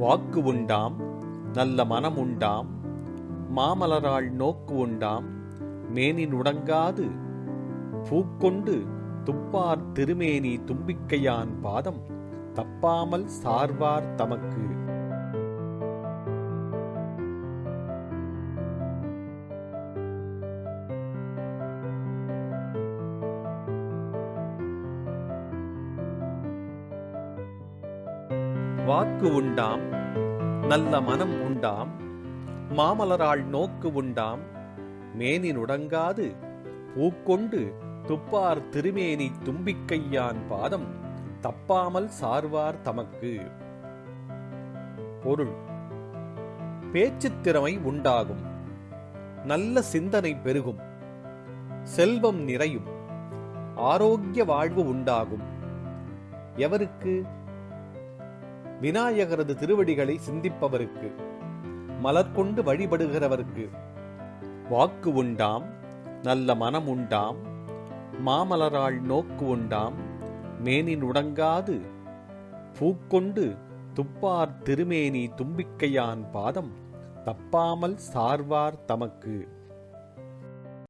வாக்கு உண்டாம், நல்ல மனம் உண்டாம், மாமலராள் நோக்கு உண்டாம், மேனி நுடங்காது பூக்கொண்டு துப்பார் திருமேனி தும்பிக்கையான் பாதம் தப்பாமல் சார்வார் தமக்கு. வாக்கு உண்டாம், நல்ல மனம் உண்டாம், மாமலராள் நோக்கு உண்டாம், மேனி நுடங்காது பூக்கொண்டு துப்பார் திருமேனி தும்பிக்கையான் பாதம் தப்பாமல் சார்வார் தமக்கு. பொருள்: பேச்சுத் திறமை உண்டாகும், நல்ல சிந்தனை பெருகும், செல்வம் நிறையும், ஆரோக்கிய வாழ்வு உண்டாகும். எவருக்கு? விநாயகரது திருவடிகளை சிந்திப்பவருக்கு, மலர்கொண்டு வழிபடுகிறவருக்கு. வாக்கு உண்டாம், நல்ல மனம் உண்டாம், மாமலராள் நோக்கு உண்டாம், மேனி நுடங்காது பூக்கொண்டு துப்பார் திருமேனி தும்பிக்கையான் பாதம் தப்பாமல் சார்வார் தமக்கு.